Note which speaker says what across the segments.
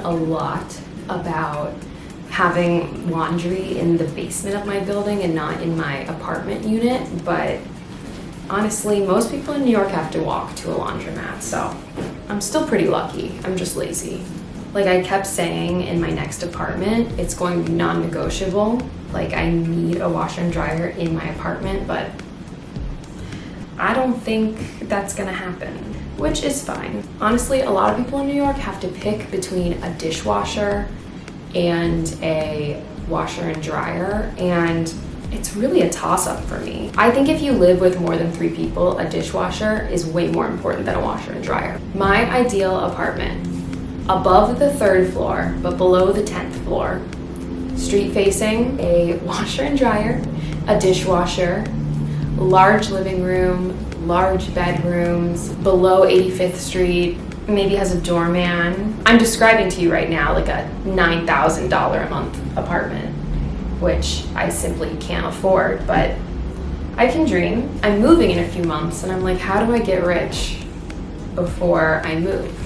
Speaker 1: a lot about having laundry in the basement of my building and not in my apartment unit, but honestly, most people in New York have to walk to a laundromat, so I'm still pretty lucky. I'm just lazy. Like I kept saying in my next apartment, it's going to be non-negotiable. Like I need a washer and dryer in my apartment, but I don't think that's gonna happen, which is fine. Honestly, a lot of people in New York have to pick between a dishwasher and a washer and dryer, and it's really a toss-up for me. I think if you live with more than 3 people, a dishwasher is way more important than a washer and dryer. My ideal apartment, above the 3rd floor, but below the 10th floor, street facing, a washer and dryer, a dishwasher, large living room, large bedrooms, below 85th Street, maybe has a doorman. I'm describing to you right now like a $9,000 a month apartment, which I simply can't afford, but I can dream. I'm moving in a few months and I'm like, how do I get rich before I move?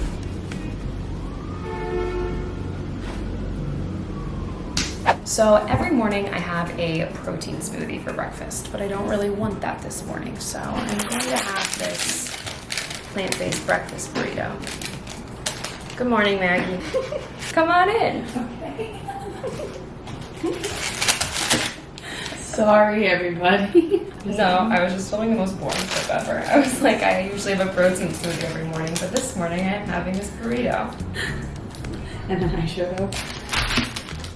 Speaker 1: So every morning I have a protein smoothie for breakfast, but I don't really want that this morning. So I'm going to have this plant-based breakfast burrito. Good morning, Maggie. Come on in.
Speaker 2: Okay. Sorry, everybody.
Speaker 1: No, I was just filming the most boring clip ever. I was like, I usually have a protein smoothie every morning, but this morning I'm having this burrito.
Speaker 2: And then I showed up.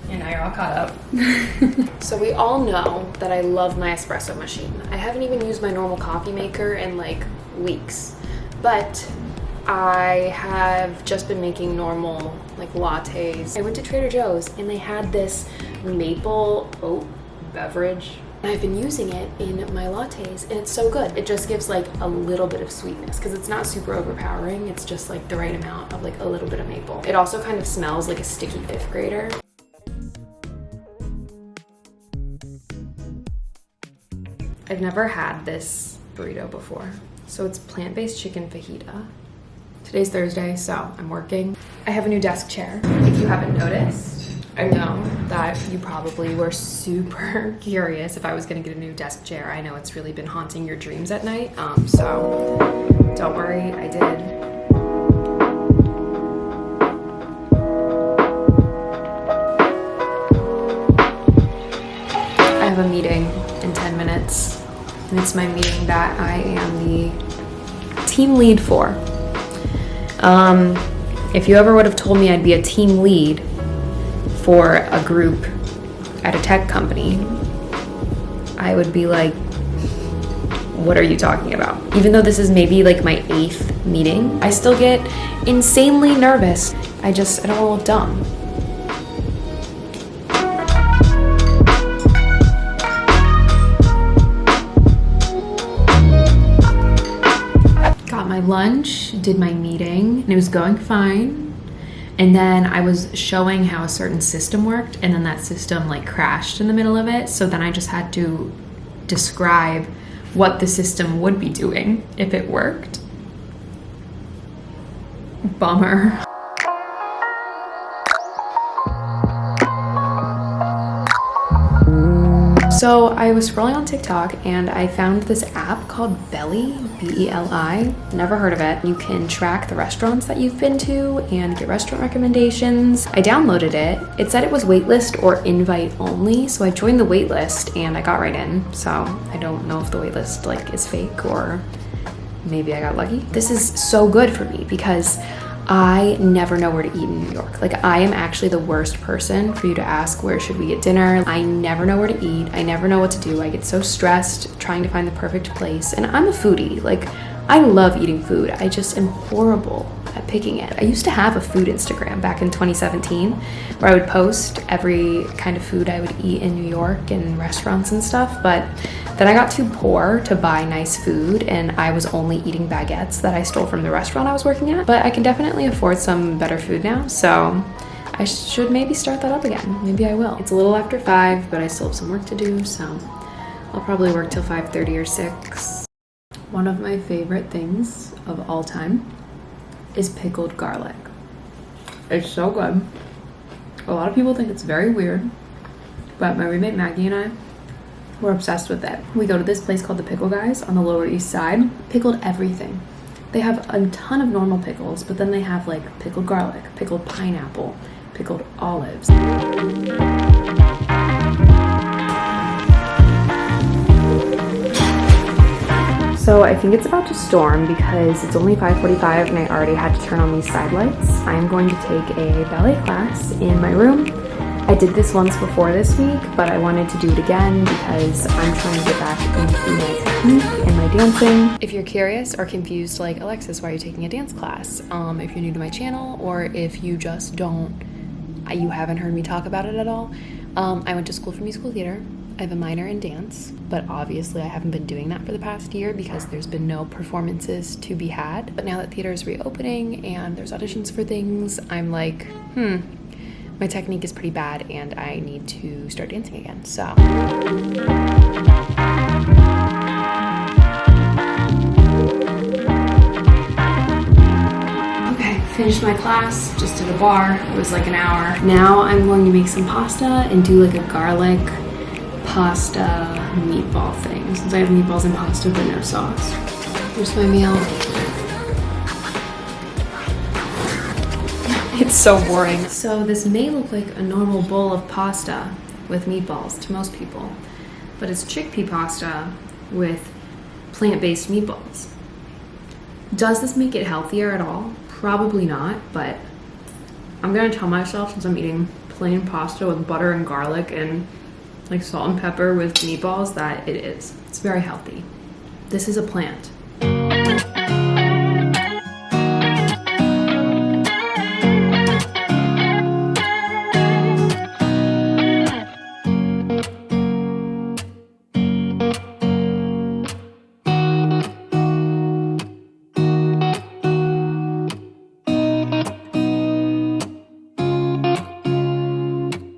Speaker 1: And now you're all caught up. So we all know that I love my espresso machine. I haven't even used my normal coffee maker in like weeks, but I have just been making normal like lattes. I went to Trader Joe's and they had this maple oat beverage. I've been using it in my lattes and it's so good. It just gives like a little bit of sweetness because it's not super overpowering. It's just like the right amount of like a little bit of maple. It also kind of smells like a sticky 5th grader. I've never had this burrito before. So it's plant-based chicken fajita. Today's Thursday, so I'm working. I have a new desk chair. If you haven't noticed, I know that you probably were super curious if I was gonna get a new desk chair. I know it's really been haunting your dreams at night, so don't worry, I did. I have a meeting in 10 minutes. And it's my meeting that I am the team lead for. If you ever would have told me I'd be a team lead for a group at a tech company, I would be like, what are you talking about? Even though this is maybe like my 8th meeting, I still get insanely nervous. I don't want to look dumb. My lunch, did my meeting, and it was going fine. And then I was showing how a certain system worked, and then that system like crashed in the middle of it. So then I just had to describe what the system would be doing if it worked. Bummer. So I was scrolling on TikTok and I found this app called Ballet, B-E-L-I. Never heard of it. You can track the restaurants that you've been to and get restaurant recommendations. I downloaded it. It said it was waitlist or invite only, so I joined the waitlist and I got right in. So I don't know if the waitlist like is fake or maybe I got lucky. This is so good for me because I never know where to eat in New York. Like I am actually the worst person for you to ask where should we get dinner. I never know where to eat. I never know what to do. I get so stressed trying to find the perfect place. And I'm a foodie. Like I love eating food. I just am horrible at picking it. I used to have a food Instagram back in 2017 where I would post every kind of food I would eat in New York and restaurants and stuff, but then I got too poor to buy nice food and I was only eating baguettes that I stole from the restaurant I was working at. But I can definitely afford some better food now, so I should maybe start that up again. Maybe I will. It's a little after 5, but I still have some work to do, so I'll probably work till 5:30 or 6. One of my favorite things of all time is pickled garlic.
Speaker 3: It's so good. A lot of people think it's very weird, but my roommate Maggie and I were obsessed with it. We go to this place called the Pickle Guys on the Lower East Side. Pickled everything. They have a ton of normal pickles, but then they have like pickled garlic, pickled pineapple, pickled olives. So I think it's about to storm because it's only 5:45 and I already had to turn on these side lights. I'm going to take a ballet class in my room. I did this once before this week, but I wanted to do it again because I'm trying to get back into my technique and my dancing. If you're curious or confused like, Alexis, why are you taking a dance class? If you're new to my channel or if you just you haven't heard me talk about it at all, I went to school for musical theater. I have a minor in dance, but obviously I haven't been doing that for the past year because there's been no performances to be had. But now that theater is reopening and there's auditions for things, I'm like, my technique is pretty bad and I need to start dancing again, so. Okay, finished my class, just did a bar, it was like an hour. Now I'm going to make some pasta and do like a garlic pasta meatball thing, since I have meatballs and pasta but no sauce. Here's my meal. It's so boring. So this may look like a normal bowl of pasta with meatballs to most people, but it's chickpea pasta with plant-based meatballs. Does this make it healthier at all? Probably not, but I'm gonna tell myself, since I'm eating plain pasta with butter and garlic and like salt and pepper with meatballs, that it is. It's very healthy. This is a plant.